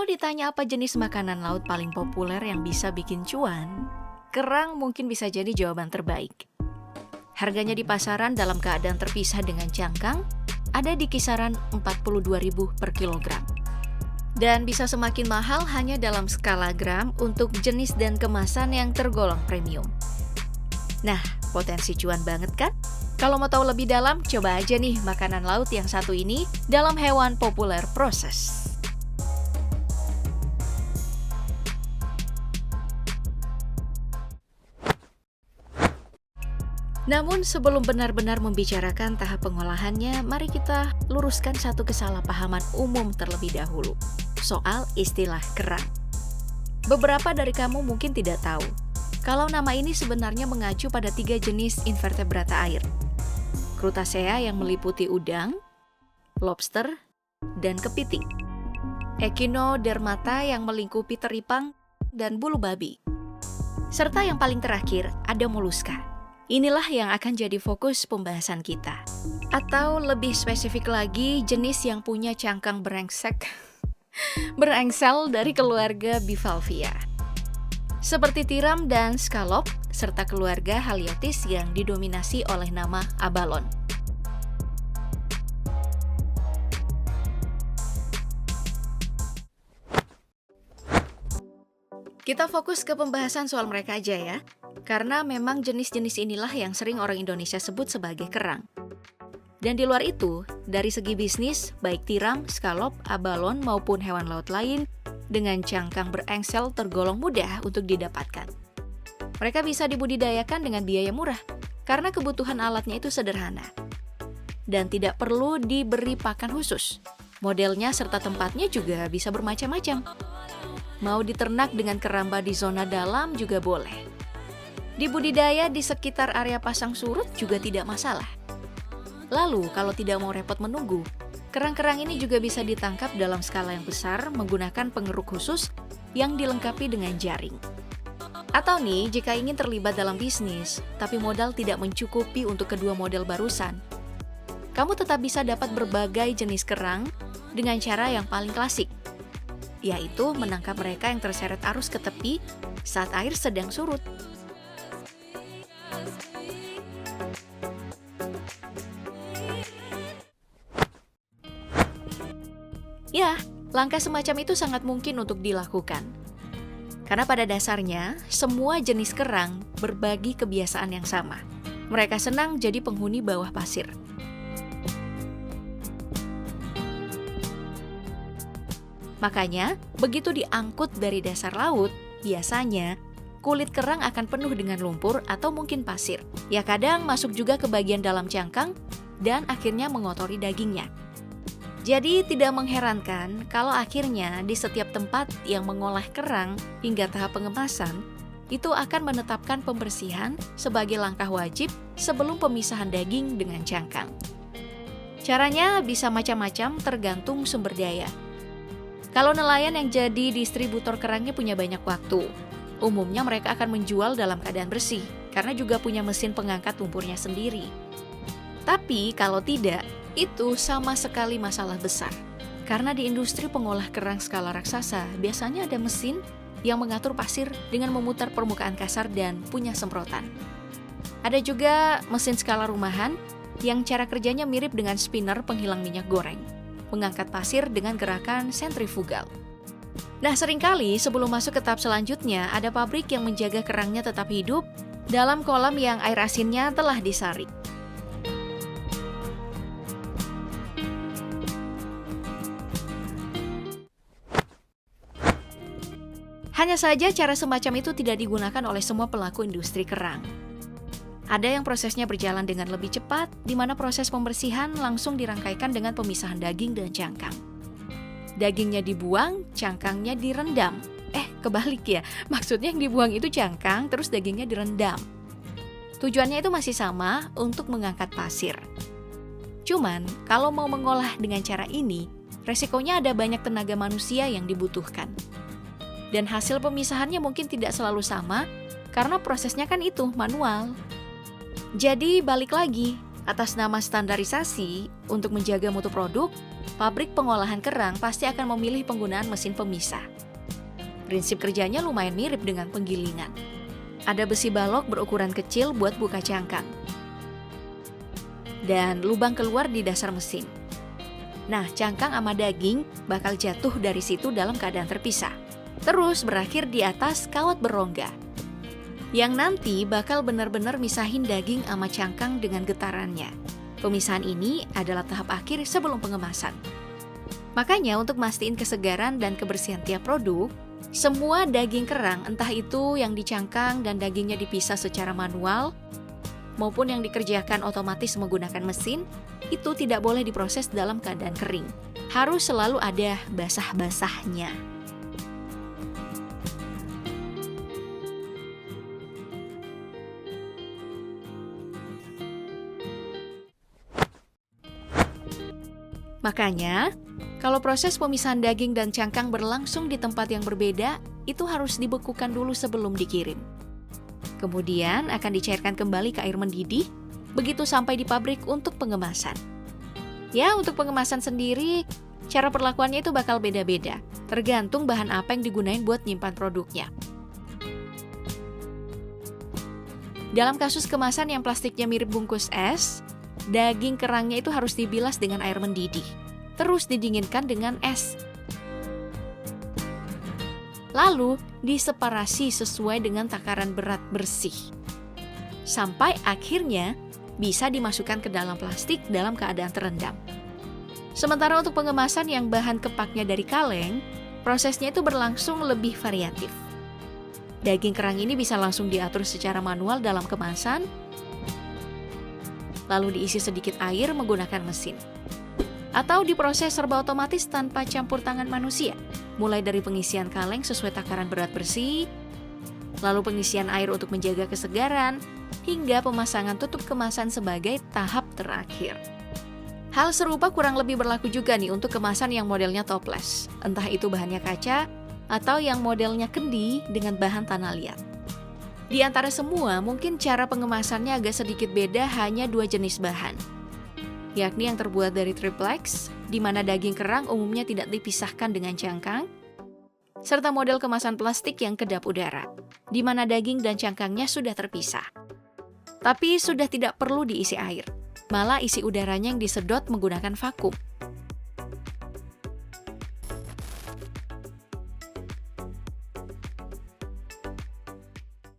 Kalau ditanya apa jenis makanan laut paling populer yang bisa bikin cuan, kerang mungkin bisa jadi jawaban terbaik. Harganya di pasaran dalam keadaan terpisah dengan cangkang ada di kisaran 42.000 per kilogram. Dan bisa semakin mahal hanya dalam skala gram untuk jenis dan kemasan yang tergolong premium. Nah, potensi cuan banget kan? Kalau mau tahu lebih dalam, coba aja nih makanan laut yang satu ini dalam hewan populer proses. Namun sebelum benar-benar membicarakan tahap pengolahannya, mari kita luruskan satu kesalahpahaman umum terlebih dahulu, soal istilah kerang. Beberapa dari kamu mungkin tidak tahu, kalau nama ini sebenarnya mengacu pada 3 jenis invertebrata air. Crustacea yang meliputi udang, lobster, dan kepiting. Echinodermata yang melingkupi teripang dan bulu babi. Serta yang paling terakhir, ada moluska. Inilah yang akan jadi fokus pembahasan kita. Atau lebih spesifik lagi, jenis yang punya cangkang berengsel dari keluarga Bivalvia. Seperti tiram dan scallop, serta keluarga Haliotis yang didominasi oleh nama abalone. Kita fokus ke pembahasan soal mereka aja ya, karena memang jenis-jenis inilah yang sering orang Indonesia sebut sebagai kerang. Dan di luar itu, dari segi bisnis, baik tiram, scallop, abalone maupun hewan laut lain dengan cangkang berengsel tergolong mudah untuk didapatkan. Mereka bisa dibudidayakan dengan biaya murah, karena kebutuhan alatnya itu sederhana. Dan tidak perlu diberi pakan khusus. Modelnya serta tempatnya juga bisa bermacam-macam. Mau diternak dengan keramba di zona dalam juga boleh. Dibudidaya di sekitar area pasang surut juga tidak masalah. Lalu, kalau tidak mau repot menunggu, kerang-kerang ini juga bisa ditangkap dalam skala yang besar menggunakan pengeruk khusus yang dilengkapi dengan jaring. Atau nih, jika ingin terlibat dalam bisnis, tapi modal tidak mencukupi untuk kedua model barusan, kamu tetap bisa dapat berbagai jenis kerang dengan cara yang paling klasik, yaitu menangkap mereka yang terseret arus ke tepi saat air sedang surut. Ya, langkah semacam itu sangat mungkin untuk dilakukan. Karena pada dasarnya, semua jenis kerang berbagi kebiasaan yang sama. Mereka senang jadi penghuni bawah pasir. Makanya, begitu diangkut dari dasar laut, biasanya kulit kerang akan penuh dengan lumpur atau mungkin pasir. Ya kadang masuk juga ke bagian dalam cangkang dan akhirnya mengotori dagingnya. Jadi tidak mengherankan kalau akhirnya di setiap tempat yang mengolah kerang hingga tahap pengemasan, itu akan menetapkan pembersihan sebagai langkah wajib sebelum pemisahan daging dengan cangkang. Caranya bisa macam-macam tergantung sumber daya. Kalau nelayan yang jadi distributor kerangnya punya banyak waktu, umumnya mereka akan menjual dalam keadaan bersih, karena juga punya mesin pengangkat lumpurnya sendiri. Tapi kalau tidak, itu sama sekali masalah besar. Karena di industri pengolah kerang skala raksasa, biasanya ada mesin yang mengatur pasir dengan memutar permukaan kasar dan punya semprotan. Ada juga mesin skala rumahan yang cara kerjanya mirip dengan spinner penghilang minyak goreng, mengangkat pasir dengan gerakan sentrifugal. Nah, seringkali sebelum masuk ke tahap selanjutnya, ada pabrik yang menjaga kerangnya tetap hidup dalam kolam yang air asinnya telah disaring. Hanya saja cara semacam itu tidak digunakan oleh semua pelaku industri kerang. Ada yang prosesnya berjalan dengan lebih cepat, di mana proses pembersihan langsung dirangkaikan dengan pemisahan daging dan cangkang. Dagingnya dibuang, cangkangnya direndam. Kebalik ya, maksudnya yang dibuang itu cangkang, terus dagingnya direndam. Tujuannya itu masih sama, untuk mengangkat pasir. Cuman, kalau mau mengolah dengan cara ini, resikonya ada banyak tenaga manusia yang dibutuhkan. Dan hasil pemisahannya mungkin tidak selalu sama, karena prosesnya kan itu manual. Jadi balik lagi, atas nama standarisasi, untuk menjaga mutu produk, pabrik pengolahan kerang pasti akan memilih penggunaan mesin pemisah. Prinsip kerjanya lumayan mirip dengan penggilingan. Ada besi balok berukuran kecil buat buka cangkang. Dan lubang keluar di dasar mesin. Nah, cangkang sama daging bakal jatuh dari situ dalam keadaan terpisah. Terus berakhir di atas kawat berongga. Yang nanti bakal benar-benar misahin daging sama cangkang dengan getarannya. Pemisahan ini adalah tahap akhir sebelum pengemasan. Makanya untuk mastiin kesegaran dan kebersihan tiap produk, semua daging kerang, entah itu yang dicangkang dan dagingnya dipisah secara manual, maupun yang dikerjakan otomatis menggunakan mesin, itu tidak boleh diproses dalam keadaan kering. Harus selalu ada basah-basahnya. Makanya, kalau proses pemisahan daging dan cangkang berlangsung di tempat yang berbeda, itu harus dibekukan dulu sebelum dikirim. Kemudian akan dicairkan kembali ke air mendidih, begitu sampai di pabrik untuk pengemasan. Ya, untuk pengemasan sendiri, cara perlakuannya itu bakal beda-beda, tergantung bahan apa yang digunain buat nyimpan produknya. Dalam kasus kemasan yang plastiknya mirip bungkus es, daging kerangnya itu harus dibilas dengan air mendidih, terus didinginkan dengan es. Lalu diseparasi sesuai dengan takaran berat bersih. Sampai akhirnya bisa dimasukkan ke dalam plastik dalam keadaan terendam. Sementara untuk pengemasan yang bahan kepaknya dari kaleng, prosesnya itu berlangsung lebih variatif. Daging kerang ini bisa langsung diatur secara manual dalam kemasan, lalu diisi sedikit air menggunakan mesin. Atau diproses serba otomatis tanpa campur tangan manusia, mulai dari pengisian kaleng sesuai takaran berat bersih, lalu pengisian air untuk menjaga kesegaran, hingga pemasangan tutup kemasan sebagai tahap terakhir. Hal serupa kurang lebih berlaku juga nih untuk kemasan yang modelnya toples, entah itu bahannya kaca, atau yang modelnya kendi dengan bahan tanah liat. Di antara semua, mungkin cara pengemasannya agak sedikit beda hanya 2 jenis bahan, yakni yang terbuat dari triplex, di mana daging kerang umumnya tidak dipisahkan dengan cangkang, serta model kemasan plastik yang kedap udara, di mana daging dan cangkangnya sudah terpisah. Tapi sudah tidak perlu diisi air, malah isi udaranya yang disedot menggunakan vakum.